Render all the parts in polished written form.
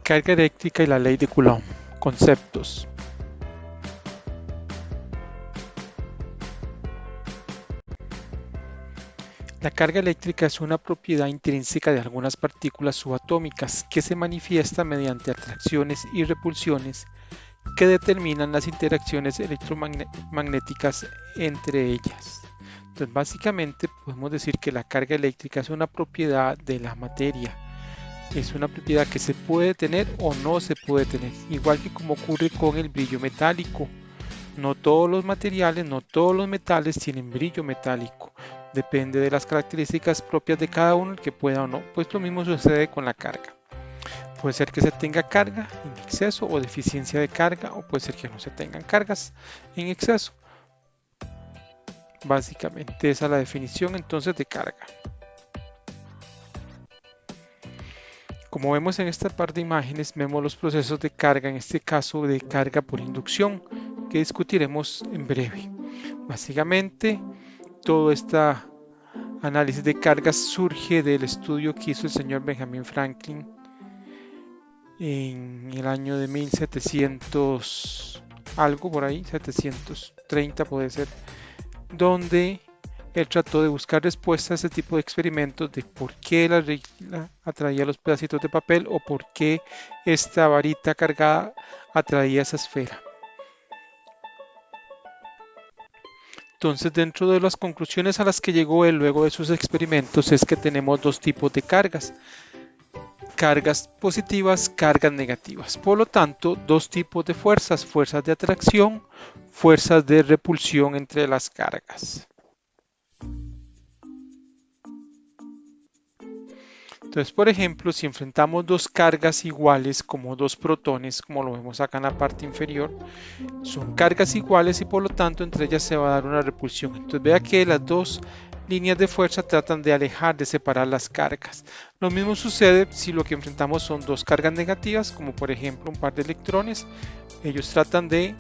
Carga eléctrica y la ley de Coulomb. Conceptos. La carga eléctrica es una propiedad intrínseca de algunas partículas subatómicas que se manifiesta mediante atracciones y repulsiones que determinan las interacciones electromagnéticas entre ellas. Entonces, básicamente podemos decir que la carga eléctrica es una propiedad de la materia. Es una propiedad que se puede tener o no se puede tener, igual que como ocurre con el brillo metálico. No todos los materiales, no todos los metales tienen brillo metálico. Depende de las características propias de cada uno el que pueda o no. Pues lo mismo sucede con la carga. Puede ser que se tenga carga en exceso o deficiencia de carga, o puede ser que no se tengan cargas en exceso. Básicamente esa es la definición entonces de carga. Como vemos en esta par de imágenes, vemos los procesos de carga, en este caso de carga por inducción, que discutiremos en breve. Básicamente, todo este análisis de cargas surge del estudio que hizo el señor Benjamin Franklin en el año de 1700, algo por ahí, 730 puede ser, donde él trató de buscar respuestas a ese tipo de experimentos de por qué la regla atraía los pedacitos de papel o por qué esta varita cargada atraía esa esfera. Entonces, dentro de las conclusiones a las que llegó él luego de sus experimentos es que tenemos dos tipos de cargas. Cargas positivas, cargas negativas. Por lo tanto, dos tipos de fuerzas, fuerzas de atracción, fuerzas de repulsión entre las cargas. Entonces, por ejemplo, si enfrentamos dos cargas iguales como dos protones, como lo vemos acá en la parte inferior, son cargas iguales y por lo tanto entre ellas se va a dar una repulsión. Entonces vea que las dos líneas de fuerza tratan de alejar, de separar las cargas. Lo mismo sucede si lo que enfrentamos son dos cargas negativas, como por ejemplo un par de electrones, ellos tratan de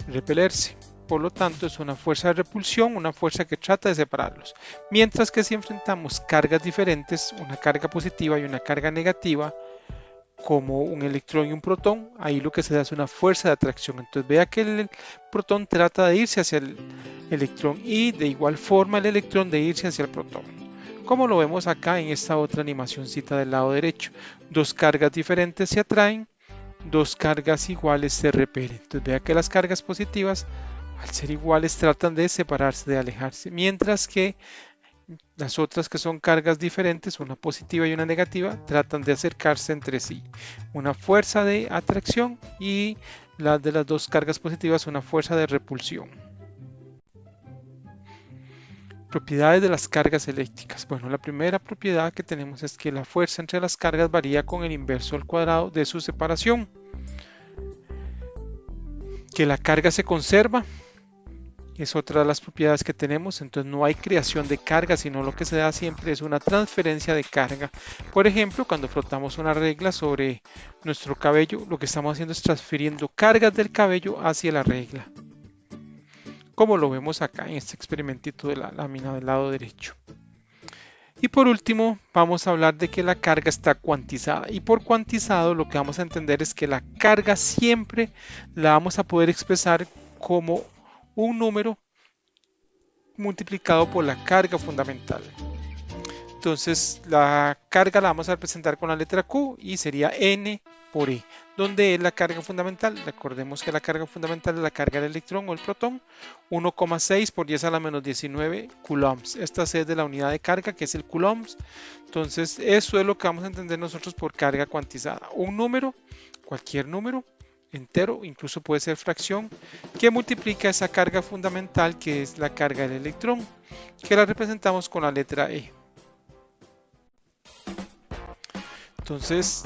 repelerse. Por lo tanto, es una fuerza de repulsión, una fuerza que trata de separarlos. Mientras que si enfrentamos cargas diferentes, una carga positiva y una carga negativa, como un electrón y un protón, ahí lo que se da es una fuerza de atracción. Entonces vea que el protón trata de irse hacia el electrón y de igual forma el electrón de irse hacia el protón. Como lo vemos acá en esta otra animacióncita del lado derecho. Dos cargas diferentes se atraen, dos cargas iguales se repelen. Entonces vea que las cargas positivas al ser iguales tratan de separarse, de alejarse, mientras que las otras que son cargas diferentes, una positiva y una negativa, tratan de acercarse entre sí. Una fuerza de atracción y las de las dos cargas positivas una fuerza de repulsión. Propiedades de las cargas eléctricas. Bueno, la primera propiedad que tenemos es que la fuerza entre las cargas varía con el inverso al cuadrado de su separación. Que la carga se conserva. Es otra de las propiedades que tenemos, entonces no hay creación de carga, sino lo que se da siempre es una transferencia de carga. Por ejemplo, cuando frotamos una regla sobre nuestro cabello, lo que estamos haciendo es transfiriendo cargas del cabello hacia la regla, como lo vemos acá en este experimentito de la lámina del lado derecho. Y por último, vamos a hablar de que la carga está cuantizada. Y por cuantizado lo que vamos a entender es que la carga siempre la vamos a poder expresar como un número multiplicado por la carga fundamental. Entonces la carga la vamos a representar con la letra Q y sería N por E, donde es la carga fundamental. Recordemos que la carga fundamental es la carga del electrón o el protón, 1,6 por 10 a la menos 19 coulombs. Esta es de la unidad de carga que es el coulombs. Entonces eso es lo que vamos a entender nosotros por carga cuantizada. Un número, cualquier número, entero, incluso puede ser fracción, que multiplica esa carga fundamental que es la carga del electrón, que la representamos con la letra E. Entonces,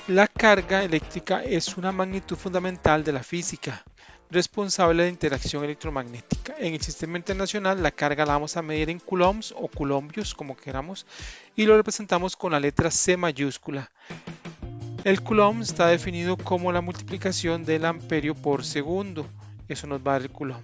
la carga eléctrica es una magnitud fundamental de la física, responsable de interacción electromagnética. En el sistema internacional, la carga la vamos a medir en coulombs o coulombios, como queramos, y lo representamos con la letra C mayúscula. El coulomb está definido como la multiplicación del amperio por segundo. Eso nos va a dar el coulomb.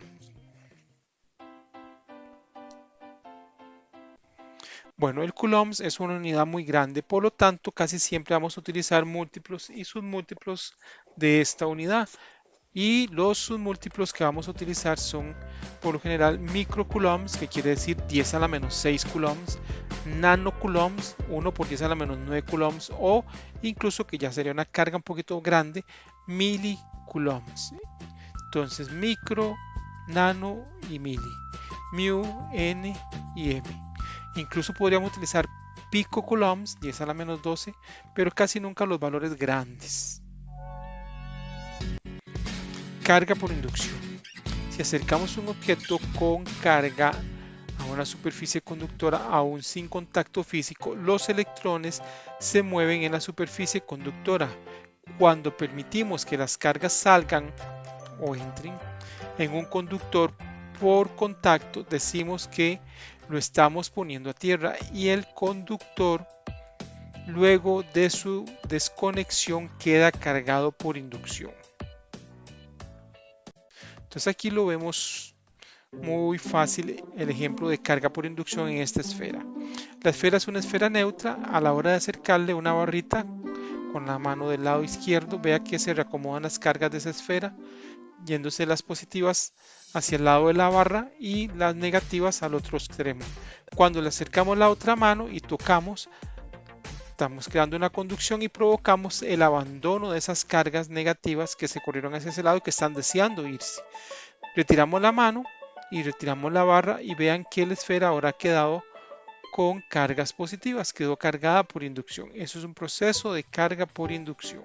Bueno, el coulombs es una unidad muy grande, por lo tanto casi siempre vamos a utilizar múltiplos y submúltiplos de esta unidad. Y los submúltiplos que vamos a utilizar son por lo general microcoulombs, que quiere decir 10 a la menos 6 coulombs, nanocoulombs, 1 por 10 a la menos 9 coulombs, o incluso, que ya sería una carga un poquito grande, milicoulombs. Entonces micro, nano y mili, mu, n y m. Incluso podríamos utilizar picocoulombs, 10 a la menos 12, pero casi nunca los valores grandes. Carga por inducción. Si acercamos un objeto con carga a una superficie conductora aún sin contacto físico, los electrones se mueven en la superficie conductora. Cuando permitimos que las cargas salgan o entren en un conductor por contacto, decimos que lo estamos poniendo a tierra, y el conductor, luego de su desconexión, queda cargado por inducción. Entonces aquí lo vemos muy fácil, el ejemplo de carga por inducción en esta esfera. La esfera es una esfera neutra. A la hora de acercarle una barrita con la mano del lado izquierdo, vea que se reacomodan las cargas de esa esfera, yéndose las positivas hacia el lado de la barra y las negativas al otro extremo. Cuando le acercamos la otra mano y tocamos, estamos creando una conducción y provocamos el abandono de esas cargas negativas que se corrieron hacia ese lado y que están deseando irse. Retiramos la mano y retiramos la barra, y vean que la esfera ahora ha quedado con cargas positivas, quedó cargada por inducción. Eso es un proceso de carga por inducción.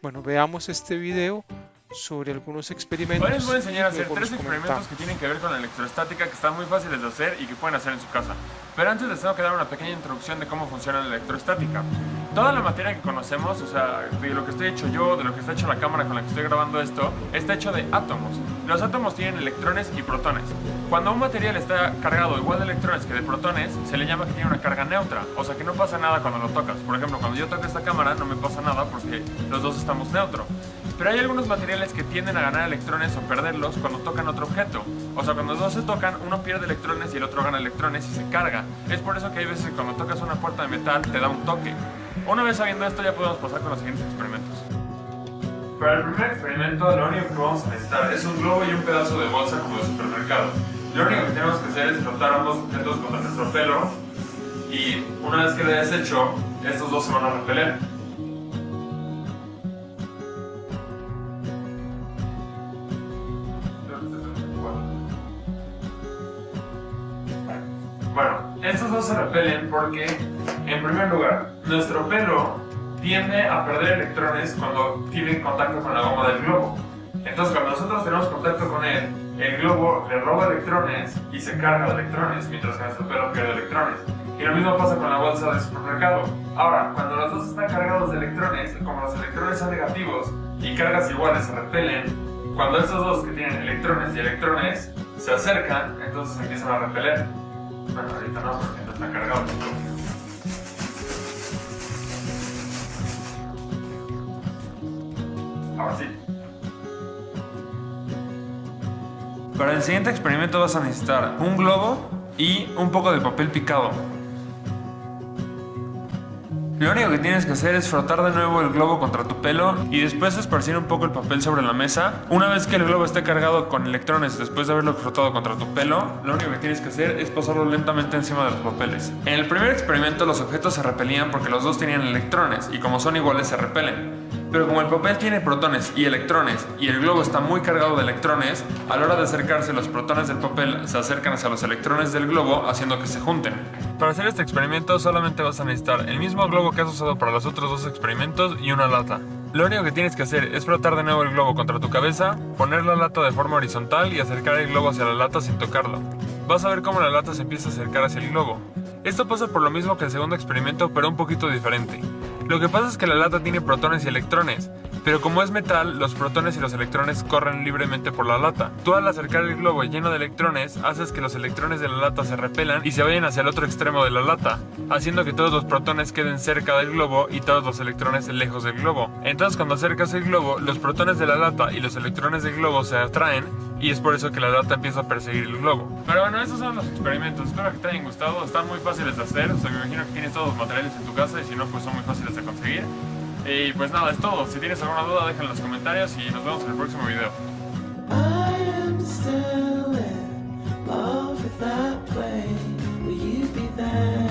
Bueno, veamos este video sobre algunos experimentos. Hoy les voy a enseñar a hacer 3 experimentos que tienen que ver con la electroestática, que están muy fáciles de hacer y que pueden hacer en su casa. Pero antes les tengo que dar una pequeña introducción de cómo funciona la electroestática. Toda la materia que conocemos, o sea, de lo que estoy hecho yo, de lo que está hecho la cámara con la que estoy grabando esto, está hecho de átomos. Los átomos tienen electrones y protones. Cuando un material está cargado igual de electrones que de protones, se le llama que tiene una carga neutra, o sea que no pasa nada cuando lo tocas. Por ejemplo, cuando yo toco esta cámara no me pasa nada porque los dos estamos neutro. Pero hay algunos materiales que tienden a ganar electrones o perderlos cuando tocan otro objeto. O sea, cuando los dos se tocan, uno pierde electrones y el otro gana electrones y se carga. Es por eso que hay veces que cuando tocas una puerta de metal te da un toque. Una vez sabiendo esto, ya podemos pasar con los siguientes experimentos. Para el primer experimento, lo único que vamos a necesitar es un globo y un pedazo de bolsa como de supermercado. Lo único que tenemos que hacer es frotar ambos objetos contra nuestro pelo, y una vez que lo hayas hecho, estos dos se van a repeler. Bueno, estos dos se repelen porque, en primer lugar, nuestro pelo tiende a perder electrones cuando tiene contacto con la goma del globo. Entonces, cuando nosotros tenemos contacto con él, el globo le roba electrones y se carga de electrones, mientras que nuestro pelo pierde electrones. Y lo mismo pasa con la bolsa de supermercado. Ahora, cuando los dos están cargados de electrones, como los electrones son negativos y cargas iguales se repelen, cuando estos dos que tienen electrones y electrones se acercan, entonces empiezan a repeler. Bueno, ahorita no, porque no está cargado el globo. Ahora sí. Para el siguiente experimento vas a necesitar un globo y un poco de papel picado. Lo único que tienes que hacer es frotar de nuevo el globo contra tu pelo y después esparcir un poco el papel sobre la mesa. Una vez que el globo esté cargado con electrones después de haberlo frotado contra tu pelo, lo único que tienes que hacer es pasarlo lentamente encima de los papeles. En el primer experimento los objetos se repelían porque los dos tenían electrones y como son iguales se repelen. Pero como el papel tiene protones y electrones y el globo está muy cargado de electrones, a la hora de acercarse los protones del papel se acercan hacia los electrones del globo, haciendo que se junten. Para hacer este experimento solamente vas a necesitar el mismo globo que has usado para los otros dos experimentos y una lata. Lo único que tienes que hacer es frotar de nuevo el globo contra tu cabeza, poner la lata de forma horizontal y acercar el globo hacia la lata sin tocarlo. Vas a ver cómo la lata se empieza a acercar hacia el globo. Esto pasa por lo mismo que el segundo experimento, pero un poquito diferente. Lo que pasa es que la lata tiene protones y electrones, pero como es metal, los protones y los electrones corren libremente por la lata. Tú al acercar el globo lleno de electrones, haces que los electrones de la lata se repelan y se vayan hacia el otro extremo de la lata, haciendo que todos los protones queden cerca del globo y todos los electrones lejos del globo. Entonces cuando acercas el globo, los protones de la lata y los electrones del globo se atraen y es por eso que la data empieza a perseguir el globo. Pero bueno, esos son los experimentos, espero que te hayan gustado, están muy fáciles de hacer, o sea, me imagino que tienes todos los materiales en tu casa y si no, pues son muy fáciles de conseguir. Y pues nada, es todo, si tienes alguna duda déjala en los comentarios y nos vemos en el próximo video. I am still in love with that plane. Will you be there?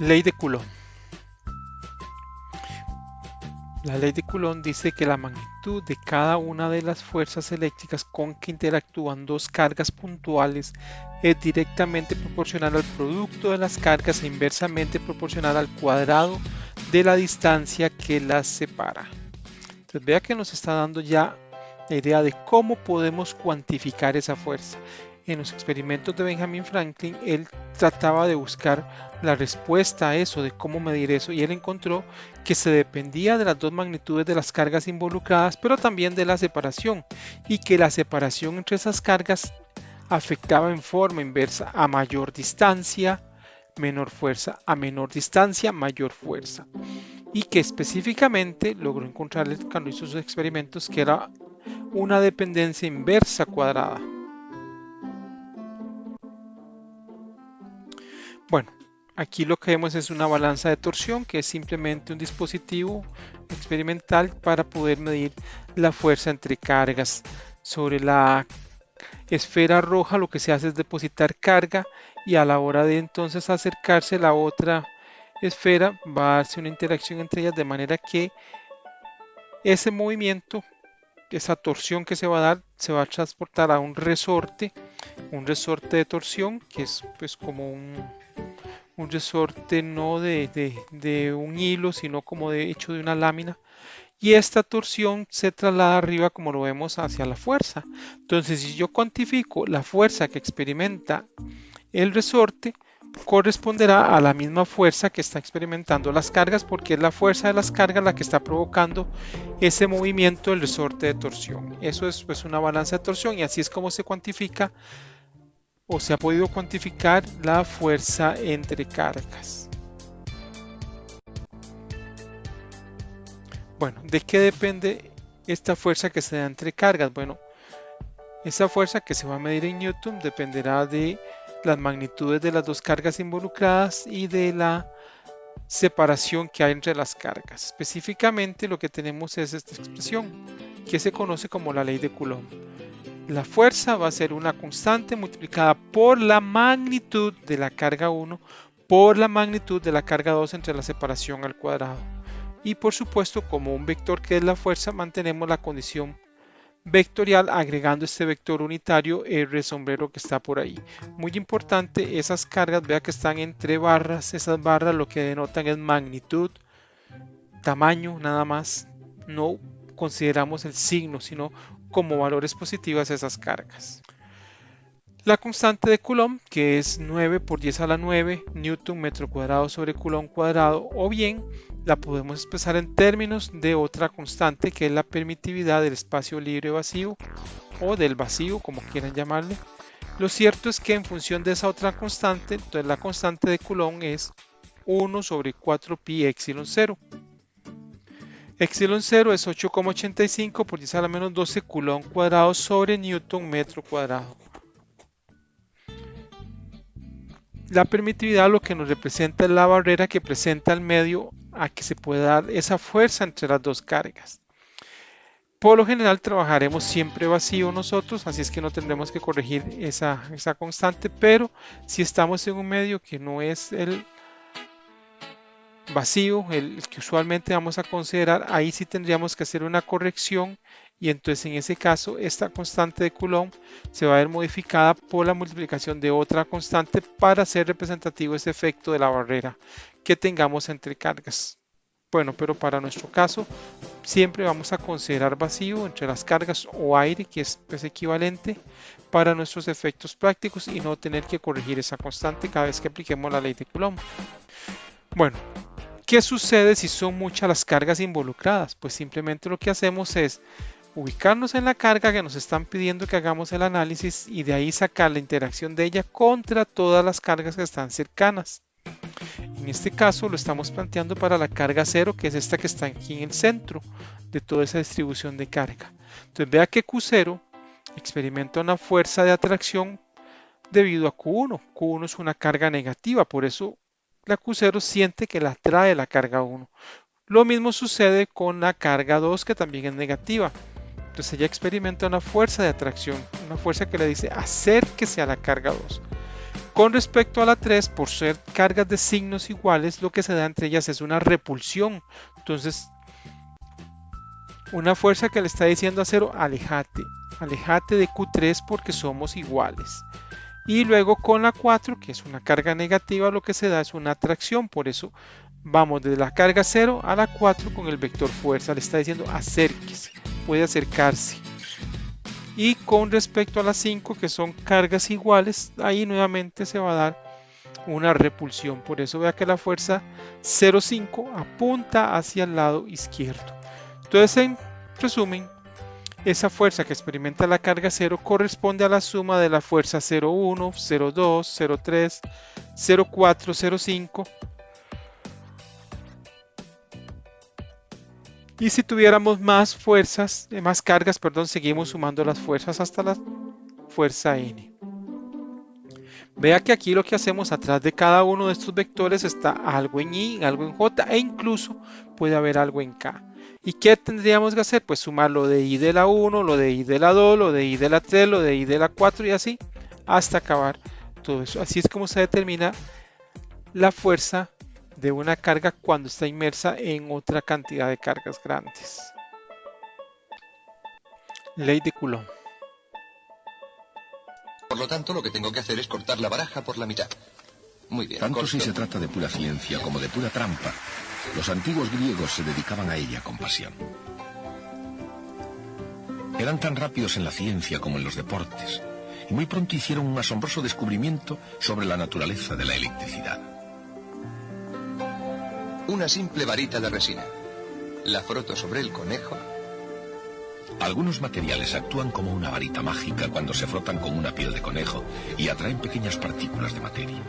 Ley de Coulomb. La ley de Coulomb dice que la magnitud de cada una de las fuerzas eléctricas con que interactúan dos cargas puntuales es directamente proporcional al producto de las cargas e inversamente proporcional al cuadrado de la distancia que las separa. Entonces vea que nos está dando ya la idea de cómo podemos cuantificar esa fuerza. En los experimentos de Benjamin Franklin, él trataba de buscar la respuesta a eso, de cómo medir eso, y él encontró que se dependía de las dos magnitudes de las cargas involucradas, pero también de la separación, y que la separación entre esas cargas afectaba en forma inversa: a mayor distancia, menor fuerza; a menor distancia, mayor fuerza. Y que específicamente logró encontrar cuando hizo sus experimentos que era una dependencia inversa cuadrada. Bueno, aquí lo que vemos es una balanza de torsión, que es simplemente un dispositivo experimental para poder medir la fuerza entre cargas. Sobre la esfera roja lo que se hace es depositar carga, y a la hora de entonces acercarse la otra esfera va a darse una interacción entre ellas, de manera que ese movimiento, esa torsión que se va a dar, se va a transportar a un resorte de torsión, que es pues como un resorte no de un hilo, sino como de hecho de una lámina, y esta torsión se traslada arriba, como lo vemos, hacia la fuerza. Entonces, si yo cuantifico la fuerza que experimenta el resorte, corresponderá a la misma fuerza que está experimentando las cargas, porque es la fuerza de las cargas la que está provocando ese movimiento del resorte de torsión. Eso es pues una balanza de torsión, y así es como se cuantifica o se ha podido cuantificar la fuerza entre cargas. Bueno, ¿de qué depende esta fuerza que se da entre cargas? Bueno, esa fuerza que se va a medir en Newton dependerá de las magnitudes de las dos cargas involucradas y de la separación que hay entre las cargas. Específicamente lo que tenemos es esta expresión, que se conoce como la ley de Coulomb. La fuerza va a ser una constante multiplicada por la magnitud de la carga 1 por la magnitud de la carga 2 entre la separación al cuadrado. Y por supuesto, como un vector que es la fuerza, mantenemos la condición vectorial agregando este vector unitario R sombrero que está por ahí. Muy importante, esas cargas, vea que están entre barras. Esas barras lo que denotan es magnitud, tamaño, nada más. No consideramos el signo, sino como valores positivas esas cargas. La constante de Coulomb, que es 9 por 10 a la 9 Newton metro cuadrado sobre Coulomb cuadrado, o bien la podemos expresar en términos de otra constante, que es la permitividad del espacio libre vacío, o del vacío, como quieran llamarle. Lo cierto es que en función de esa otra constante, entonces la constante de Coulomb es 1 sobre 4pi epsilon 0. Epsilon 0 es 8,85 por 10 a la menos 12 Coulomb cuadrado sobre Newton metro cuadrado. La permitividad lo que nos representa es la barrera que presenta el medio a que se pueda dar esa fuerza entre las dos cargas. Por lo general trabajaremos siempre vacío nosotros, así es que no tendremos que corregir esa constante, pero si estamos en un medio que no es el vacío, el que usualmente vamos a considerar, ahí sí tendríamos que hacer una corrección, y entonces en ese caso esta constante de Coulomb se va a ver modificada por la multiplicación de otra constante para hacer representativo ese efecto de la barrera que tengamos entre cargas. Bueno, pero para nuestro caso siempre vamos a considerar vacío entre las cargas, o aire, que es pues equivalente para nuestros efectos prácticos, y no tener que corregir esa constante cada vez que apliquemos la ley de Coulomb. Bueno, ¿qué sucede si son muchas las cargas involucradas? Pues simplemente lo que hacemos es ubicarnos en la carga que nos están pidiendo que hagamos el análisis y de ahí sacar la interacción de ella contra todas las cargas que están cercanas. En este caso lo estamos planteando para la carga 0, que es esta que está aquí en el centro de toda esa distribución de carga. Entonces vea que Q0 experimenta una fuerza de atracción debido a Q1. Q1 es una carga negativa, por eso la Q0 siente que la atrae la carga 1. Lo mismo sucede con la carga 2, que también es negativa. Entonces ella experimenta una fuerza de atracción, una fuerza que le dice acérquese a la carga 2. Con respecto a la 3, por ser cargas de signos iguales, lo que se da entre ellas es una repulsión. Entonces, una fuerza que le está diciendo a 0, alejate de Q3 porque somos iguales. Y luego con la 4, que es una carga negativa, lo que se da es una atracción. Por eso vamos desde la carga 0 a la 4 con el vector fuerza. Le está diciendo acérquese, puede acercarse. Y con respecto a las 5, que son cargas iguales, ahí nuevamente se va a dar una repulsión. Por eso vea que la fuerza 0,5 apunta hacia el lado izquierdo. Entonces, en resumen, esa fuerza que experimenta la carga 0 corresponde a la suma de la fuerza 0,1, 0,2, 0,3, 0,4, 0,5. Y si tuviéramos más fuerzas, más cargas, seguimos sumando las fuerzas hasta la fuerza n. Vea que aquí lo que hacemos atrás de cada uno de estos vectores está algo en i, algo en j e incluso puede haber algo en k. ¿Y qué tendríamos que hacer? Pues sumar lo de i de la 1, lo de i de la 2, lo de i de la 3, lo de i de la 4 y así hasta acabar todo eso. Así es como se determina la fuerza de una carga cuando está inmersa en otra cantidad de cargas grandes. Ley de Coulomb. Por lo tanto, lo que tengo que hacer es cortar la baraja por la mitad. Muy bien. Tanto si se trata de pura ciencia como de pura trampa, los antiguos griegos se dedicaban a ella con pasión. Eran tan rápidos en la ciencia como en los deportes, y muy pronto hicieron un asombroso descubrimiento sobre la naturaleza de la electricidad. Una simple varita de resina. La froto sobre el conejo. Algunos materiales actúan como una varita mágica cuando se frotan con una piel de conejo y atraen pequeñas partículas de materia.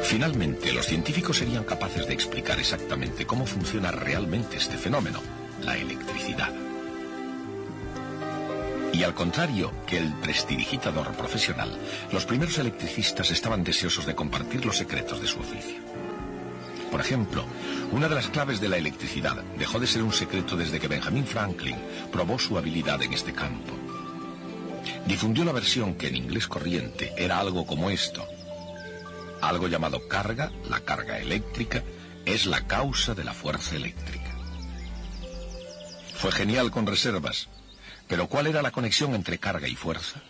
Finalmente, los científicos serían capaces de explicar exactamente cómo funciona realmente este fenómeno, la electricidad. Y al contrario que el prestidigitador profesional, los primeros electricistas estaban deseosos de compartir los secretos de su oficio. Por ejemplo, una de las claves de la electricidad dejó de ser un secreto desde que Benjamin Franklin probó su habilidad en este campo. Difundió la versión que en inglés corriente era algo como esto. Algo llamado carga, la carga eléctrica, es la causa de la fuerza eléctrica. Fue genial con reservas. Pero ¿cuál era la conexión entre carga y fuerza?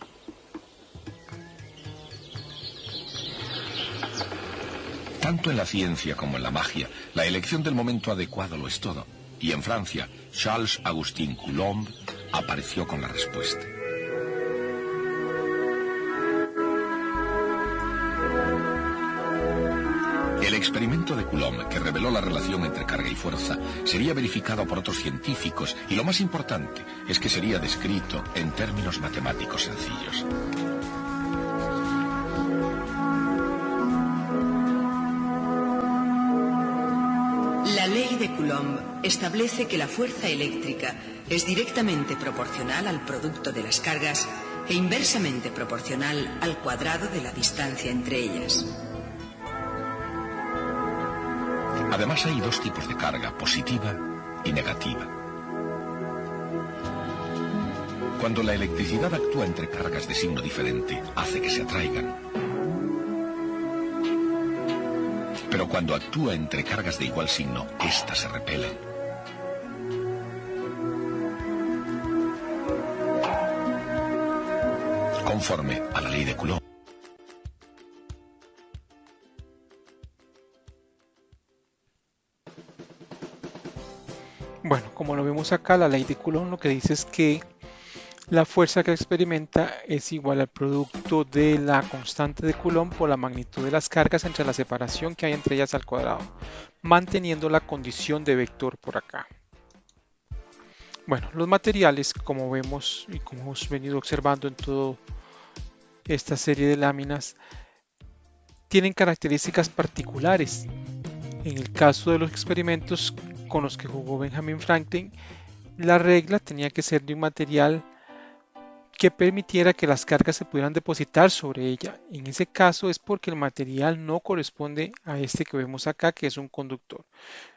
Tanto en la ciencia como en la magia, la elección del momento adecuado lo es todo. Y en Francia, Charles-Augustin Coulomb apareció con la respuesta. El experimento de Coulomb, que reveló la relación entre carga y fuerza, sería verificado por otros científicos y lo más importante es que sería descrito en términos matemáticos sencillos. La ley de Coulomb establece que la fuerza eléctrica es directamente proporcional al producto de las cargas e inversamente proporcional al cuadrado de la distancia entre ellas. Además hay dos tipos de carga, positiva y negativa. Cuando la electricidad actúa entre cargas de signo diferente, hace que se atraigan. Pero cuando actúa entre cargas de igual signo, éstas se repelen. Conforme a la ley de Coulomb. Bueno, como lo vemos acá, la ley de Coulomb lo que dice es que La fuerza que experimenta es igual al producto de la constante de Coulomb por la magnitud de las cargas entre la separación que hay entre ellas al cuadrado, manteniendo la condición de vector por acá. Bueno, los materiales, como vemos y como hemos venido observando en toda esta serie de láminas, tienen características particulares. En el caso de los experimentos con los que jugó Benjamin Franklin, la regla tenía que ser de un material que permitiera que las cargas se pudieran depositar sobre ella. En ese caso es porque el material no corresponde a este que vemos acá, que es un conductor.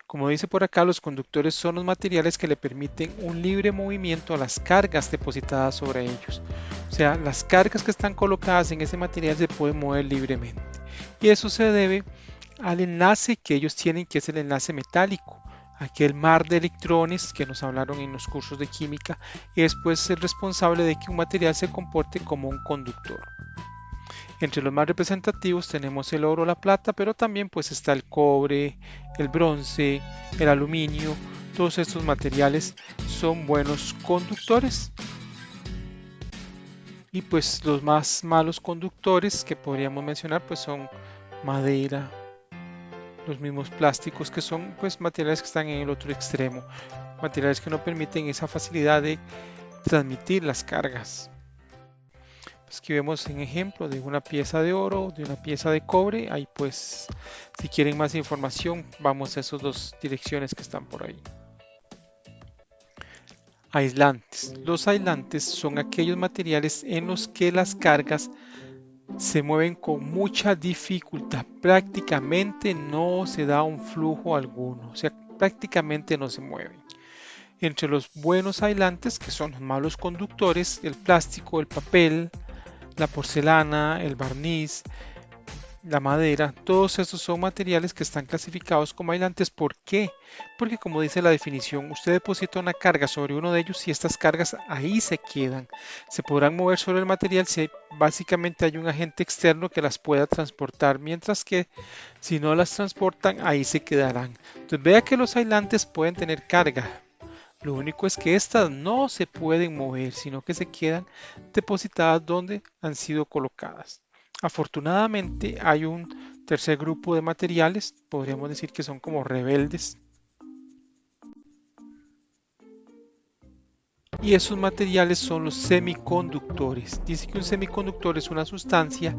Como dice por acá, los conductores son los materiales que le permiten un libre movimiento a las cargas depositadas sobre ellos. O sea, las cargas que están colocadas en ese material se pueden mover libremente. Y eso se debe al enlace que ellos tienen, que es el enlace metálico. Aquel mar de electrones que nos hablaron en los cursos de química es pues el responsable de que un material se comporte como un conductor. Entre los más representativos tenemos el oro, la plata, pero también pues está el cobre, el bronce, el aluminio. Todos estos materiales son buenos conductores. Y pues los más malos conductores que podríamos mencionar pues son madera, los mismos plásticos, que son pues materiales que están en el otro extremo, materiales que no permiten esa facilidad de transmitir las cargas. Pues aquí vemos un ejemplo de una pieza de oro, de una pieza de cobre. Ahí pues si quieren más información vamos a esas dos direcciones que están por ahí. Aislantes. Los aislantes son aquellos materiales en los que las cargas se mueven con mucha dificultad, prácticamente no se da un flujo alguno, o sea, prácticamente no se mueven. Entre los buenos aislantes, que son los malos conductores, el plástico, el papel, la porcelana, el barniz, la madera, todos estos son materiales que están clasificados como aislantes. ¿Por qué? Porque como dice la definición, usted deposita una carga sobre uno de ellos y estas cargas ahí se quedan. Se podrán mover sobre el material si básicamente hay un agente externo que las pueda transportar, mientras que si no las transportan, ahí se quedarán. Entonces vea que los aislantes pueden tener carga. Lo único es que estas no se pueden mover, sino que se quedan depositadas donde han sido colocadas. Afortunadamente hay un tercer grupo de materiales, podríamos decir que son como rebeldes. Y esos materiales son los semiconductores. Dice que un semiconductor es una sustancia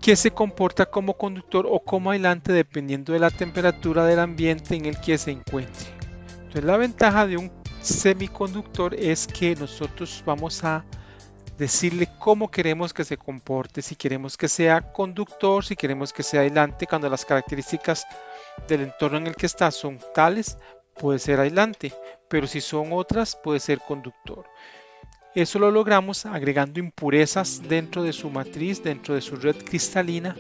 que se comporta como conductor o como aislante dependiendo de la temperatura del ambiente en el que se encuentre. Entonces la ventaja de un semiconductor es que nosotros vamos a decirle cómo queremos que se comporte, si queremos que sea conductor, si queremos que sea aislante. Cuando las características del entorno en el que está son tales, puede ser aislante, pero si son otras, puede ser conductor. Eso lo logramos agregando impurezas dentro de su matriz, dentro de su red cristalina.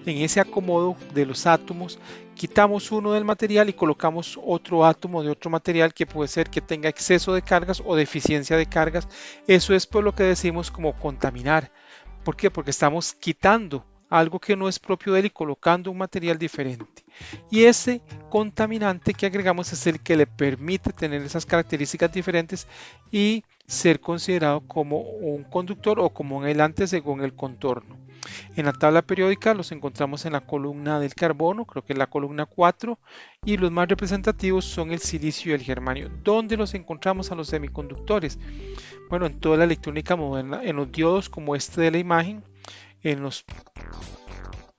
En ese acomodo de los átomos, quitamos uno del material y colocamos otro átomo de otro material que puede ser que tenga exceso de cargas o deficiencia de cargas. Eso es por lo que decimos como contaminar. ¿Por qué? Porque estamos quitando algo que no es propio de él y colocando un material diferente. Y ese contaminante que agregamos es el que le permite tener esas características diferentes y ser considerado como un conductor o como un aislante según el contorno. En la tabla periódica los encontramos en la columna del carbono, creo que es la columna 4, y los más representativos son el silicio y el germanio. ¿Dónde los encontramos a los semiconductores? Bueno, en toda la electrónica moderna, en los diodos como este de la imagen, en los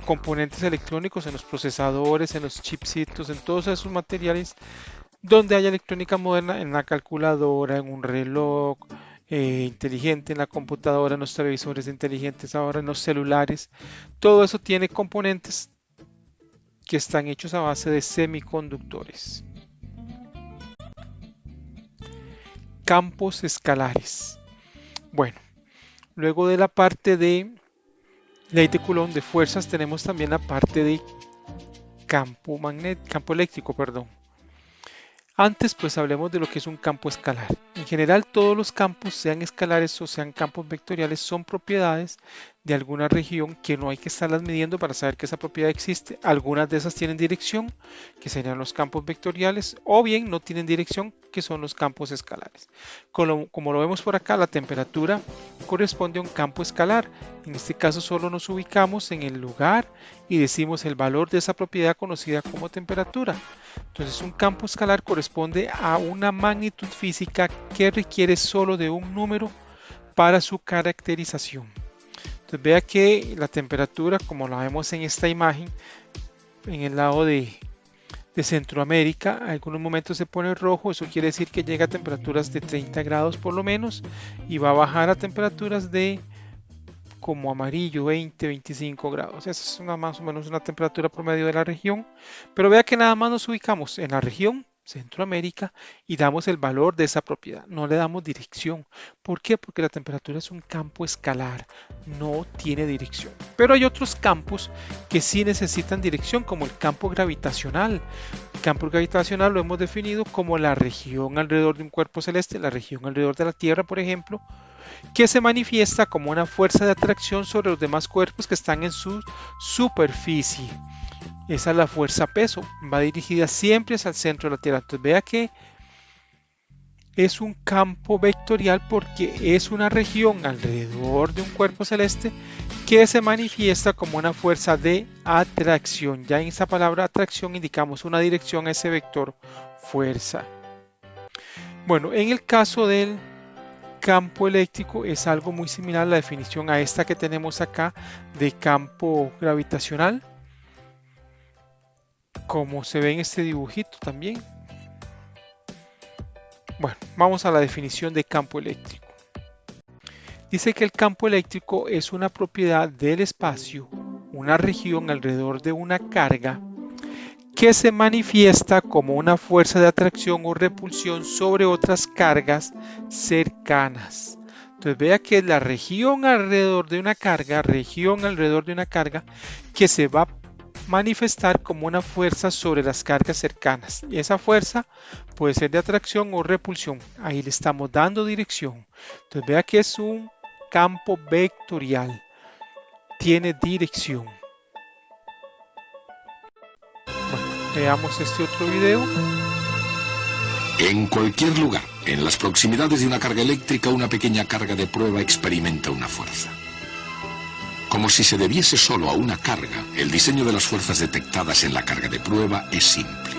componentes electrónicos, en los procesadores, en los chipsitos, en todos esos materiales donde haya electrónica moderna, en la calculadora, en un reloj inteligente, en la computadora, en los televisores inteligentes, ahora en los celulares. Todo eso tiene componentes que están hechos a base de semiconductores. Campos escalares. Bueno, luego de la parte de ley de Coulomb de fuerzas, tenemos también la parte de campo eléctrico, perdón. Antes pues hablemos de lo que es un campo escalar. En general todos los campos, sean escalares o sean campos vectoriales, son propiedades de alguna región que no hay que estarlas midiendo para saber que esa propiedad existe. Algunas de esas tienen dirección, que serían los campos vectoriales, o bien no tienen dirección, que son los campos escalares. Como lo vemos por acá, la temperatura corresponde a un campo escalar. En este caso solo nos ubicamos en el lugar y decimos el valor de esa propiedad conocida como temperatura. Entonces un campo escalar corresponde a una magnitud física que requiere solo de un número para su caracterización. Entonces vea que la temperatura, como la vemos en esta imagen, en el lado de Centroamérica, en algunos momentos se pone rojo, eso quiere decir que llega a temperaturas de 30 grados por lo menos y va a bajar a temperaturas de como amarillo, 20, 25 grados. Esa es más o menos una temperatura promedio de la región, pero vea que nada más nos ubicamos en la región Centroamérica y damos el valor de esa propiedad, no le damos dirección. ¿Por qué? Porque la temperatura es un campo escalar, no tiene dirección. Pero hay otros campos que sí necesitan dirección, como el campo gravitacional. El campo gravitacional lo hemos definido como la región alrededor de un cuerpo celeste, la región alrededor de la Tierra, por ejemplo, que se manifiesta como una fuerza de atracción sobre los demás cuerpos que están en su superficie. Esa es la fuerza peso, va dirigida siempre hacia el centro de la Tierra. Entonces vea que es un campo vectorial porque es una región alrededor de un cuerpo celeste que se manifiesta como una fuerza de atracción. Ya en esa palabra atracción indicamos una dirección a ese vector fuerza. Bueno, en el caso del campo eléctrico es algo muy similar a la definición a esta que tenemos acá de campo gravitacional, como se ve en este dibujito también. Bueno, vamos a la definición de campo eléctrico. Dice que el campo eléctrico es una propiedad del espacio, una región alrededor de una carga que se manifiesta como una fuerza de atracción o repulsión sobre otras cargas cercanas. Entonces vea que es la región alrededor de una carga, que se va a manifestar como una fuerza sobre las cargas cercanas. Y esa fuerza puede ser de atracción o repulsión. Ahí le estamos dando dirección. Entonces vea que es un campo vectorial. Tiene dirección. Veamos este otro video. En cualquier lugar, en las proximidades de una carga eléctrica, una pequeña carga de prueba experimenta una fuerza. Como si se debiese solo a una carga, el diseño de las fuerzas detectadas en la carga de prueba es simple.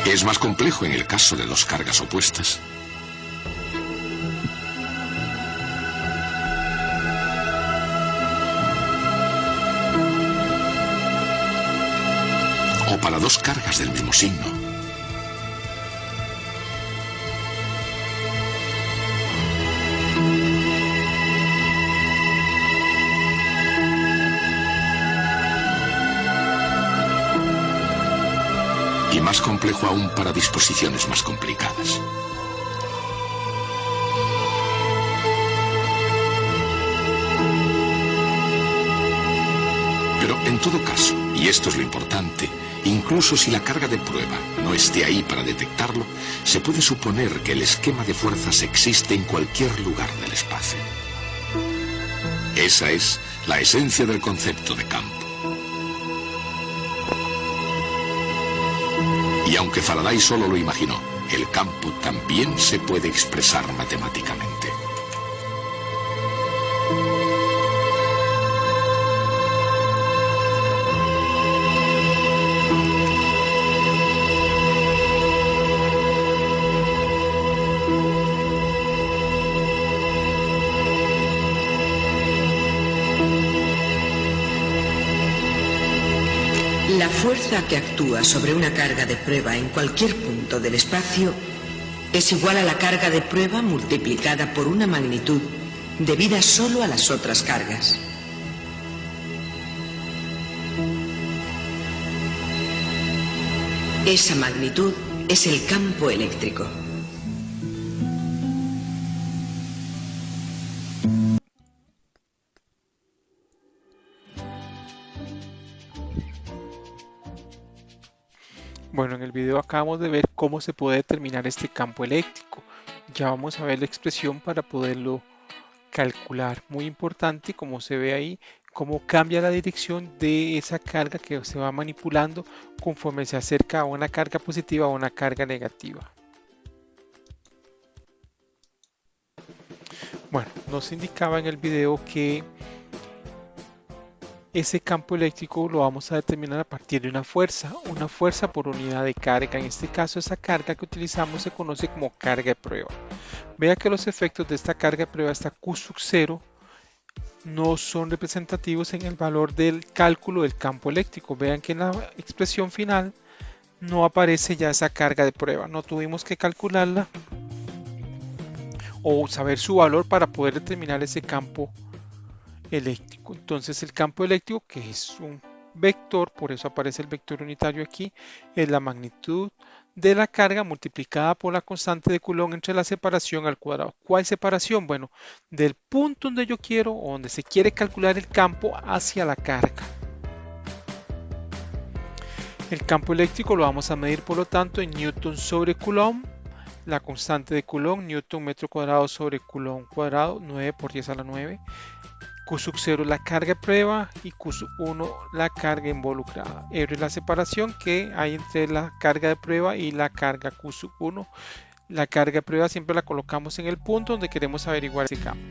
Es más complejo en el caso de dos cargas opuestas. O para dos cargas del mismo signo. Y más complejo aún para disposiciones más complicadas. Pero en todo caso, y esto es lo importante, incluso si la carga de prueba no esté ahí para detectarlo, se puede suponer que el esquema de fuerzas existe en cualquier lugar del espacio. Esa es la esencia del concepto de campo. Y aunque Faraday solo lo imaginó, el campo también se puede expresar matemáticamente. La fuerza que actúa sobre una carga de prueba en cualquier punto del espacio es igual a la carga de prueba multiplicada por una magnitud debida solo a las otras cargas. Esa magnitud es el campo eléctrico. Bueno, en el video acabamos de ver cómo se puede determinar este campo eléctrico. Ya vamos a ver la expresión para poderlo calcular. Muy importante, como se ve ahí, cómo cambia la dirección de esa carga que se va manipulando conforme se acerca a una carga positiva o una carga negativa. Bueno, nos indicaba en el video que ese campo eléctrico lo vamos a determinar a partir de una fuerza por unidad de carga. En este caso, esa carga que utilizamos se conoce como carga de prueba. Vea que los efectos de esta carga de prueba, esta Q sub 0, no son representativos en el valor del cálculo del campo eléctrico. Vean que en la expresión final no aparece ya esa carga de prueba. No tuvimos que calcularla o saber su valor para poder determinar ese campo eléctrico. Entonces el campo eléctrico, que es un vector, por eso aparece el vector unitario aquí, es la magnitud de la carga multiplicada por la constante de Coulomb entre la separación al cuadrado. ¿Cuál separación? Bueno, del punto donde yo quiero o donde se quiere calcular el campo hacia la carga. El campo eléctrico lo vamos a medir por lo tanto en Newton sobre Coulomb. La constante de Coulomb, Newton metro cuadrado sobre Coulomb cuadrado, 9 por 10 a la 9. Q sub 0 la carga de prueba y Q sub 1 la carga involucrada. R es la separación que hay entre la carga de prueba y la carga Q sub 1. La carga de prueba siempre la colocamos en el punto donde queremos averiguar ese campo.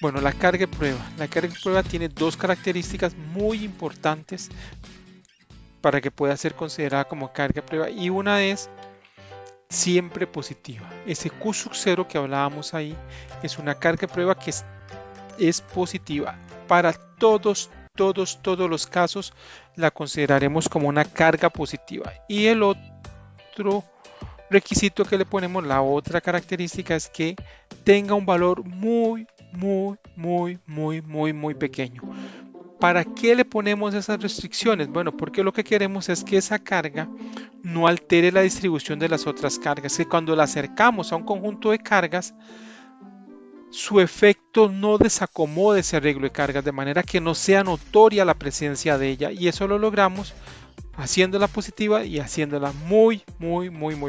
Bueno, la carga de prueba. La carga de prueba tiene dos características muy importantes para que pueda ser considerada como carga de prueba, y una es siempre positiva. Ese Q sub 0 que hablábamos ahí es una carga de prueba que es positiva. Para todos los casos la consideraremos como una carga positiva. Y el otro requisito que le ponemos, la otra característica, es que tenga un valor muy pequeño. ¿Para qué le ponemos esas restricciones? Bueno, porque lo que queremos es que esa carga no altere la distribución de las otras cargas, que cuando la acercamos a un conjunto de cargas, su efecto no desacomode ese arreglo de cargas, de manera que no sea notoria la presencia de ella, y eso lo logramos haciéndola positiva y haciéndola muy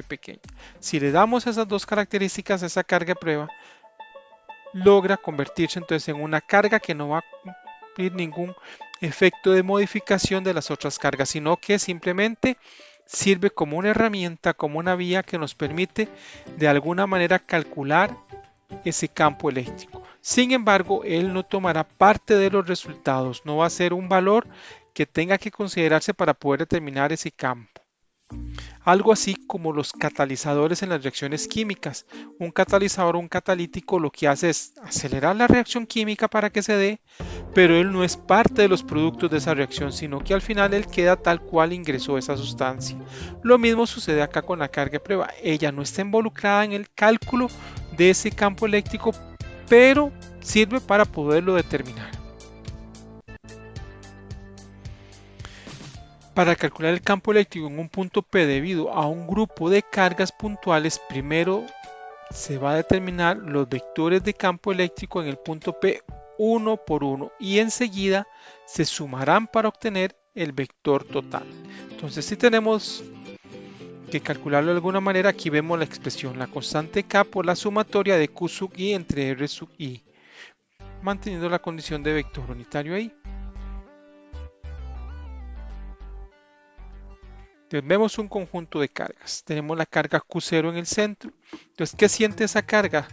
pequeña. Si le damos esas dos características a esa carga de prueba, logra convertirse entonces en una carga que no va a cumplir ningún efecto de modificación de las otras cargas, sino que simplemente sirve como una herramienta, como una vía que nos permite de alguna manera calcular ese campo eléctrico. Sin embargo, él no tomará parte de los resultados, no va a ser un valor que tenga que considerarse para poder determinar ese campo. Algo así como los catalizadores en las reacciones químicas. Un catalizador o un catalítico lo que hace es acelerar la reacción química para que se dé, pero él no es parte de los productos de esa reacción, sino que al final él queda tal cual ingresó esa sustancia. Lo mismo sucede acá con la carga de prueba. Ella no está involucrada en el cálculo de ese campo eléctrico, pero sirve para poderlo determinar. Para calcular el campo eléctrico en un punto P debido a un grupo de cargas puntuales, primero se va a determinar los vectores de campo eléctrico en el punto P uno por uno, y enseguida se sumarán para obtener el vector total. Entonces, si tenemos que calcularlo de alguna manera, aquí vemos la expresión, la constante K por la sumatoria de Q sub I entre R sub I, manteniendo la condición de vector unitario ahí. Entonces vemos un conjunto de cargas. Tenemos la carga Q0 en el centro. Entonces, ¿qué siente esa carga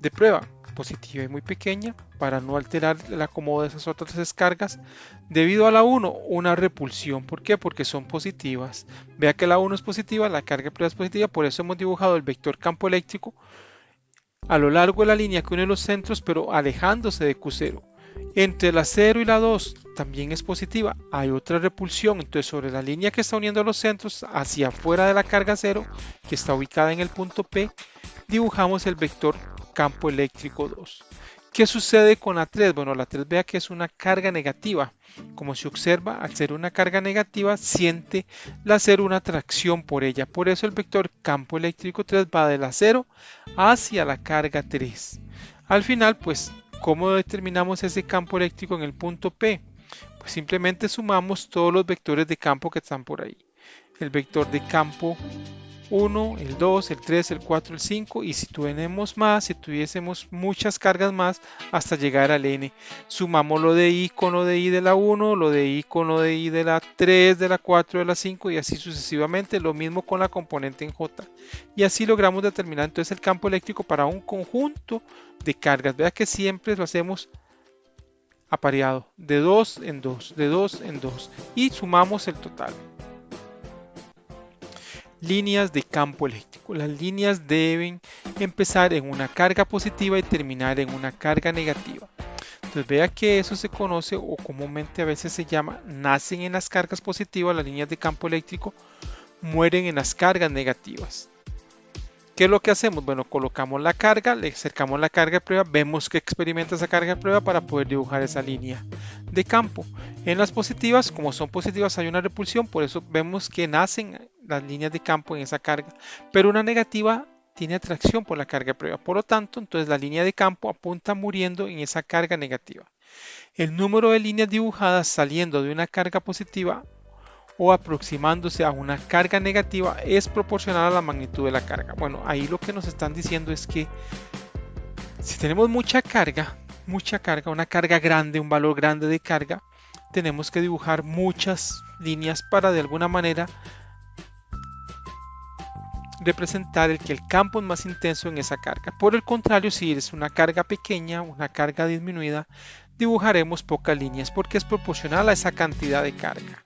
de prueba? Positiva y muy pequeña, para no alterar el acomodo de esas otras tres cargas. Debido a la 1, una repulsión. ¿Por qué? Porque son positivas. Vea que la 1 es positiva, la carga de prueba es positiva, por eso hemos dibujado el vector campo eléctrico a lo largo de la línea que une los centros, pero alejándose de Q0. Entre la 0 y la 2 también es positiva, hay otra repulsión, entonces sobre la línea que está uniendo los centros hacia afuera de la carga 0, que está ubicada en el punto P, dibujamos el vector campo eléctrico 2. ¿Qué sucede con la 3? Bueno, la 3 vea que es una carga negativa. Como se observa, al ser una carga negativa, siente la 0 una atracción por ella. Por eso el vector campo eléctrico 3 va de la 0 hacia la carga 3. Al final, pues, ¿cómo determinamos ese campo eléctrico en el punto P? Pues simplemente sumamos todos los vectores de campo que están por ahí. El vector de campo 1, el 2, el 3, el 4, el 5 y si tuviésemos más, si tuviésemos muchas cargas más hasta llegar al n. Sumamos lo de i con lo de i de la 1, lo de i con lo de i de la 3, de la 4, de la 5 y así sucesivamente. Lo mismo con la componente en j. Y así logramos determinar entonces el campo eléctrico para un conjunto de cargas. Vea que siempre lo hacemos apareado, de 2 en 2, de 2 en 2 y sumamos el total. Líneas de campo eléctrico. Las líneas deben empezar en una carga positiva y terminar en una carga negativa. Entonces vea que eso se conoce o comúnmente a veces se llama nacen en las cargas positivas, las líneas de campo eléctrico, mueren en las cargas negativas. ¿Qué es lo que hacemos? Bueno, colocamos la carga, le acercamos la carga de prueba, vemos que experimenta esa carga de prueba para poder dibujar esa línea de campo. En las positivas, como son positivas hay una repulsión, por eso vemos que nacen las líneas de campo en esa carga. Pero una negativa tiene atracción por la carga de prueba, por lo tanto, entonces la línea de campo apunta muriendo en esa carga negativa. El número de líneas dibujadas saliendo de una carga positiva o aproximándose a una carga negativa es proporcional a la magnitud de la carga. Bueno, ahí lo que nos están diciendo es que si tenemos mucha carga, una carga grande, un valor grande de carga, tenemos que dibujar muchas líneas para de alguna manera representar que el campo es más intenso en esa carga. Por el contrario, si es una carga pequeña, una carga disminuida, dibujaremos pocas líneas porque es proporcional a esa cantidad de carga.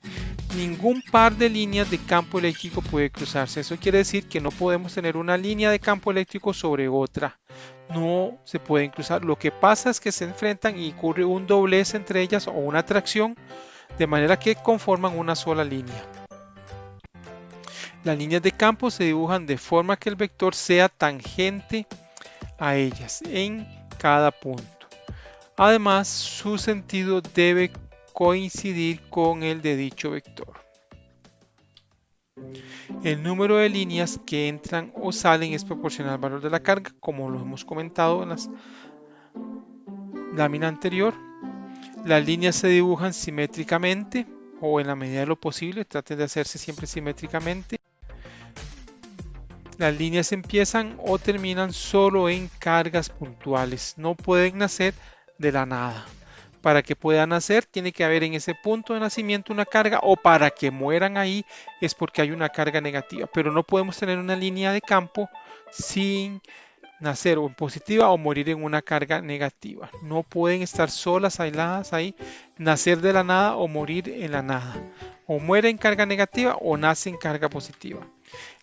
Ningún par de líneas de campo eléctrico puede cruzarse. Eso quiere decir que no podemos tener una línea de campo eléctrico sobre otra. No se pueden cruzar. Lo que pasa es que se enfrentan y ocurre un doblez entre ellas o una atracción, de manera que conforman una sola línea. Las líneas de campo se dibujan de forma que el vector sea tangente a ellas en cada punto. Además, su sentido debe coincidir con el de dicho vector. El número de líneas que entran o salen es proporcional al valor de la carga, como lo hemos comentado en la lámina anterior. Las líneas se dibujan simétricamente o en la medida de lo posible, traten de hacerse siempre simétricamente. Las líneas empiezan o terminan solo en cargas puntuales, no pueden nacer de la nada. Para que puedan nacer tiene que haber en ese punto de nacimiento una carga, o para que mueran ahí es porque hay una carga negativa, pero no podemos tener una línea de campo sin nacer o en positiva o morir en una carga negativa. No pueden estar solas, aisladas ahí, nacer de la nada o morir en la nada. O muere en carga negativa o nace en carga positiva.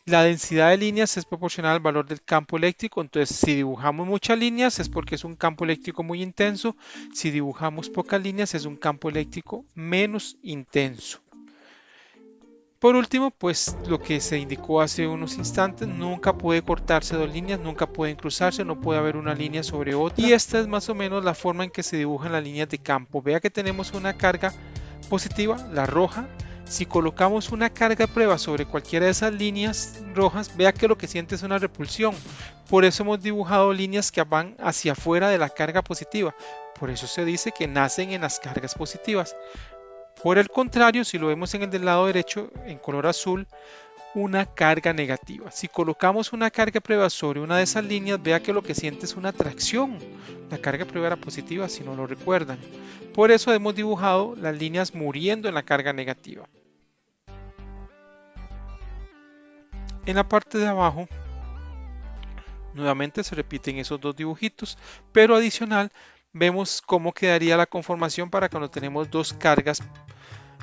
La densidad de líneas es proporcional al valor del campo eléctrico, entonces si dibujamos muchas líneas es porque es un campo eléctrico muy intenso, si dibujamos pocas líneas es un campo eléctrico menos intenso. Por último, pues lo que se indicó hace unos instantes, nunca puede cortarse dos líneas, nunca pueden cruzarse, no puede haber una línea sobre otra. Y esta es más o menos la forma en que se dibujan las líneas de campo. Vea que tenemos una carga positiva, la roja. Si colocamos una carga de prueba sobre cualquiera de esas líneas rojas, vea que lo que siente es una repulsión. Por eso hemos dibujado líneas que van hacia afuera de la carga positiva. Por eso se dice que nacen en las cargas positivas. Por el contrario, si lo vemos en el del lado derecho, en color azul, una carga negativa. Si colocamos una carga de prueba sobre una de esas líneas, vea que lo que siente es una atracción. La carga de prueba era positiva, si no lo recuerdan. Por eso hemos dibujado las líneas muriendo en la carga negativa. En la parte de abajo, nuevamente se repiten esos dos dibujitos, pero adicional, vemos cómo quedaría la conformación para cuando tenemos dos cargas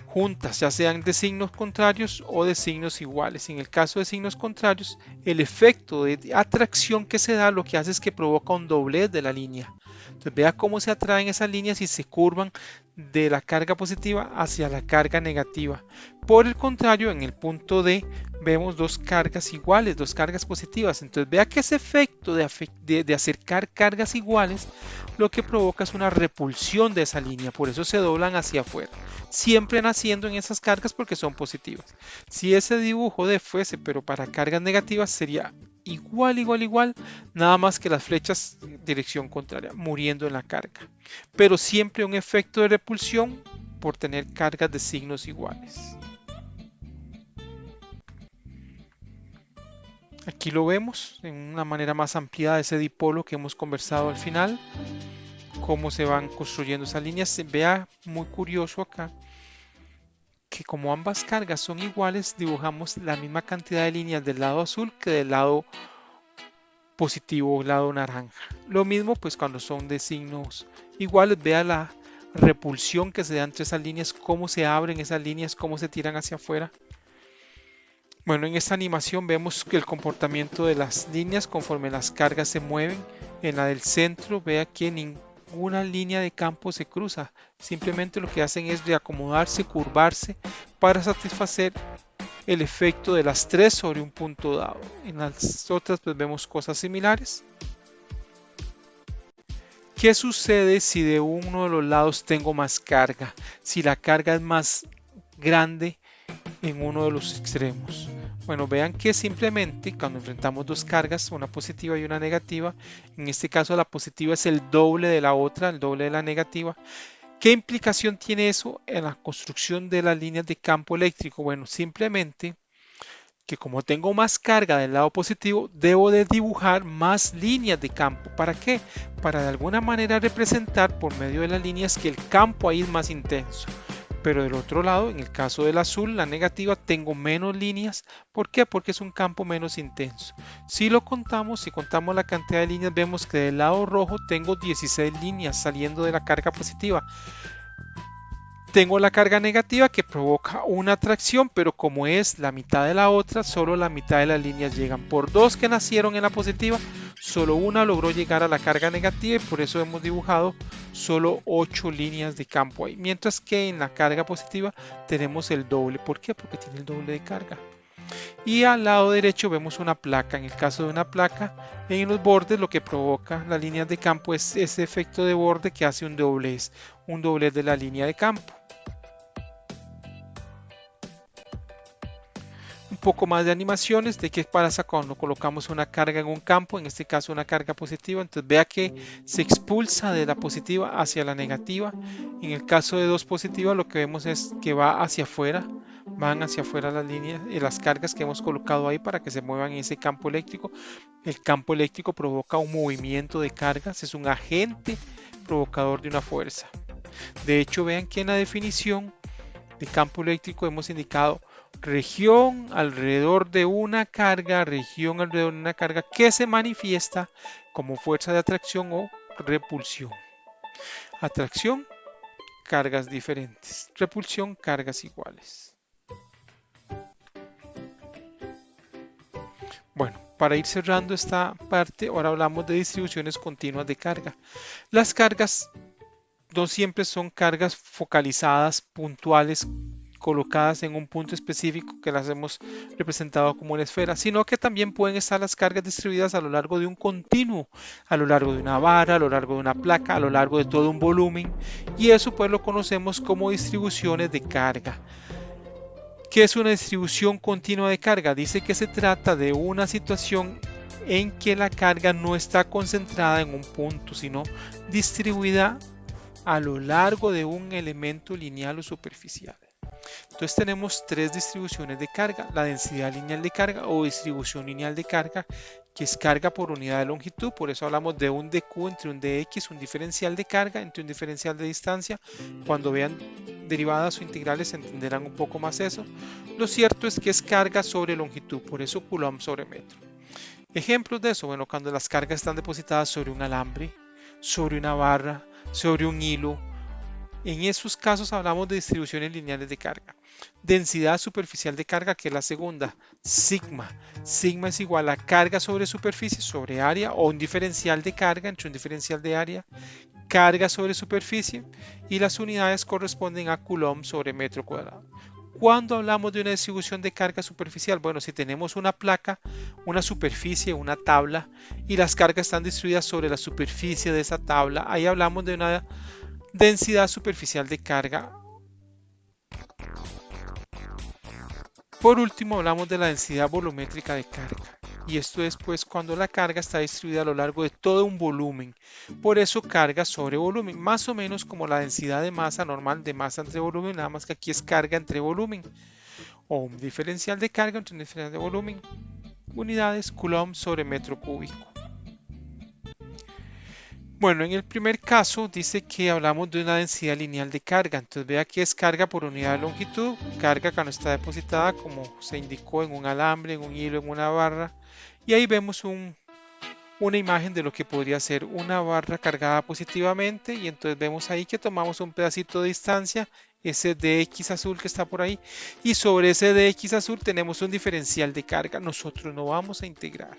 juntas, ya sean de signos contrarios o de signos iguales. En el caso de signos contrarios, el efecto de atracción que se da lo que hace es que provoca un doblez de la línea. Entonces vea cómo se atraen esas líneas y se curvan de la carga positiva hacia la carga negativa. Por el contrario, en el punto D vemos dos cargas iguales, dos cargas positivas. Entonces vea que ese efecto de acercar cargas iguales lo que provoca es una repulsión de esa línea, por eso se doblan hacia afuera, siempre naciendo en esas cargas porque son positivas. Si ese dibujo D fuese pero para cargas negativas sería igual, nada más que las flechas dirección contraria, muriendo en la carga, pero siempre un efecto de repulsión por tener cargas de signos iguales. Aquí lo vemos en una manera más ampliada, ese dipolo que hemos conversado al final, cómo se van construyendo esas líneas. Se vea muy curioso acá que como ambas cargas son iguales, dibujamos la misma cantidad de líneas del lado azul que del lado positivo o lado naranja. Lo mismo pues cuando son de signos iguales, vea la repulsión que se da entre esas líneas, cómo se abren esas líneas, cómo se tiran hacia afuera. Bueno, en esta animación vemos que el comportamiento de las líneas conforme las cargas se mueven. En la del centro, vea que ninguna línea de campo se cruza. Simplemente lo que hacen es reacomodarse, curvarse para satisfacer el efecto de las tres sobre un punto dado. En las otras pues vemos cosas similares. ¿Qué sucede si de uno de los lados tengo más carga? Si la carga es más grande en uno de los extremos. Bueno, vean que simplemente cuando enfrentamos dos cargas, una positiva y una negativa, en este caso la positiva es el doble de la otra, el doble de la negativa. ¿Qué implicación tiene eso en la construcción de las líneas de campo eléctrico? Bueno, simplemente que como tengo más carga del lado positivo, debo de dibujar más líneas de campo. ¿Para qué? Para de alguna manera representar por medio de las líneas que el campo ahí es más intenso. Pero del otro lado, en el caso del azul, la negativa, tengo menos líneas. ¿Por qué? Porque es un campo menos intenso. Si lo contamos, si contamos la cantidad de líneas, vemos que del lado rojo tengo 16 líneas saliendo de la carga positiva. Tengo la carga negativa que provoca una atracción, pero como es la mitad de la otra, solo la mitad de las líneas llegan. Por dos que nacieron en la positiva, solo una logró llegar a la carga negativa y por eso hemos dibujado solo 8 líneas de campo ahí. Mientras que en la carga positiva tenemos el doble. ¿Por qué? Porque tiene el doble de carga. Y al lado derecho vemos una placa. En el caso de una placa, en los bordes lo que provoca las líneas de campo es ese efecto de borde que hace un doblez de la línea de campo. Un poco más de animaciones de qué pasa cuando colocamos una carga en un campo, en este caso una carga positiva. Entonces vea que se expulsa de la positiva hacia la negativa. En el caso de dos positivas lo que vemos es que va hacia afuera, van hacia afuera las líneas y las cargas que hemos colocado ahí para que se muevan en ese campo eléctrico. El campo eléctrico provoca un movimiento de cargas, es un agente provocador de una fuerza. De hecho, vean que en la definición de campo eléctrico hemos indicado región alrededor de una carga, que se manifiesta como fuerza de atracción o repulsión. Atracción, cargas diferentes. Repulsión, cargas iguales. Bueno, para ir cerrando esta parte, ahora hablamos de distribuciones continuas de carga. Las cargas no siempre son cargas focalizadas, puntuales, colocadas en un punto específico que las hemos representado como una esfera, sino que también pueden estar las cargas distribuidas a lo largo de un continuo, a lo largo de una vara, a lo largo de una placa, a lo largo de todo un volumen, y eso pues lo conocemos como distribuciones de carga. ¿Qué es una distribución continua de carga? Dice que se trata de una situación en que la carga no está concentrada en un punto, sino distribuida a lo largo de un elemento lineal o superficial. Entonces tenemos tres distribuciones de carga: la densidad lineal de carga o distribución lineal de carga, que es carga por unidad de longitud. Por eso hablamos de un dq entre un dx, un diferencial de carga entre un diferencial de distancia. Cuando vean derivadas o integrales entenderán un poco más eso. Lo cierto es que es carga sobre longitud, por eso coulomb sobre metro. Ejemplos de eso, bueno, cuando las cargas están depositadas sobre un alambre, sobre una barra, sobre un hilo. En esos casos hablamos de distribuciones lineales de carga. Densidad superficial de carga, que es la segunda, sigma. Sigma es igual a carga sobre superficie sobre área, o un diferencial de carga entre un diferencial de área, carga sobre superficie, y las unidades corresponden a coulomb sobre metro cuadrado. ¿Cuándo hablamos de una distribución de carga superficial? Bueno, si tenemos una placa, una superficie, una tabla, y las cargas están distribuidas sobre la superficie de esa tabla, ahí hablamos de una densidad superficial de carga. Por último, hablamos de la densidad volumétrica de carga. Y esto es pues cuando la carga está distribuida a lo largo de todo un volumen. Por eso carga sobre volumen, más o menos como la densidad de masa normal de masa entre volumen, nada más que aquí es carga entre volumen. O un diferencial de carga entre un diferencial de volumen. unidades Coulomb sobre metro cúbico. Bueno, en el primer caso dice que hablamos de una densidad lineal de carga. Entonces vea que es carga por unidad de longitud, carga cuando está depositada como se indicó en un alambre, en un hilo, en una barra. Y ahí vemos una imagen de lo que podría ser una barra cargada positivamente, y entonces vemos ahí que tomamos un pedacito de distancia, ese dx azul que está por ahí, y sobre ese dx azul tenemos un diferencial de carga. Nosotros no vamos a integrar,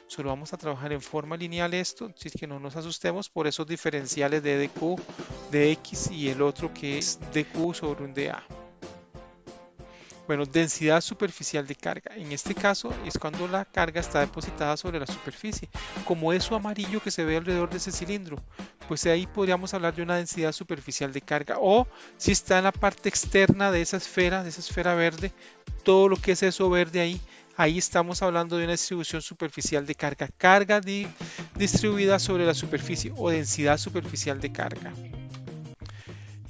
solo vamos a trabajar en forma lineal esto, así que no nos asustemos por esos diferenciales de dq, dx y el otro que es dq sobre un dA. Bueno, densidad superficial de carga. En este caso es cuando la carga está depositada sobre la superficie, como eso amarillo que se ve alrededor de ese cilindro. Pues ahí podríamos hablar de una densidad superficial de carga. O si está en la parte externa de esa esfera verde, todo lo que es eso verde ahí estamos hablando de una distribución superficial de carga. Carga distribuida sobre la superficie o densidad superficial de carga.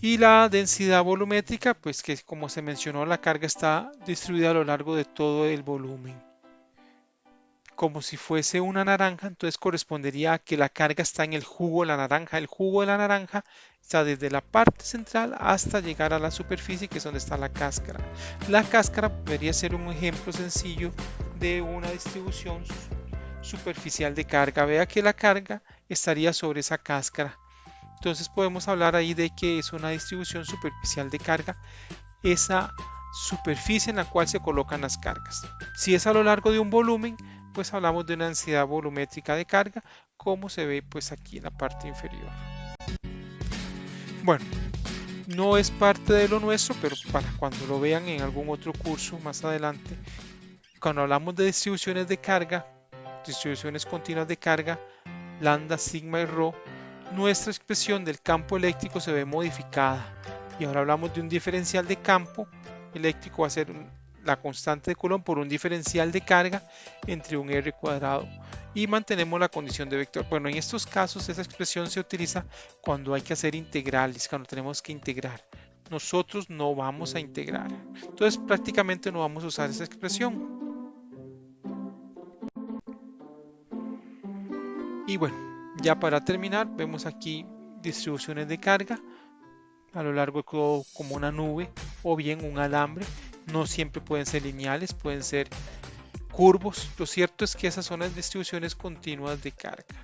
Y la densidad volumétrica, pues que como se mencionó, la carga está distribuida a lo largo de todo el volumen. Como si fuese una naranja, entonces correspondería a que la carga está en el jugo de la naranja. El jugo de la naranja está desde la parte central hasta llegar a la superficie, que es donde está la cáscara. La cáscara podría ser un ejemplo sencillo de una distribución superficial de carga. Vea que la carga estaría sobre esa cáscara. Entonces podemos hablar ahí de que es una distribución superficial de carga, esa superficie en la cual se colocan las cargas. Si es a lo largo de un volumen, pues hablamos de una densidad volumétrica de carga, como se ve pues aquí en la parte inferior. Bueno, no es parte de lo nuestro, pero para cuando lo vean en algún otro curso más adelante, cuando hablamos de distribuciones de carga, distribuciones continuas de carga, lambda, sigma y rho, nuestra expresión del campo eléctrico se ve modificada, y ahora hablamos de un diferencial de campo eléctrico, va a ser la constante de Coulomb por un diferencial de carga entre un R cuadrado, y mantenemos la condición de vector. Bueno, en estos casos esa expresión se utiliza cuando hay que hacer integrales, cuando tenemos que integrar. Nosotros no vamos a integrar, entonces prácticamente no vamos a usar esa expresión. Y bueno, ya para terminar, vemos aquí distribuciones de carga a lo largo de todo, como una nube o bien un alambre. No siempre pueden ser lineales, pueden ser curvos. Lo cierto es que esas son las distribuciones continuas de carga.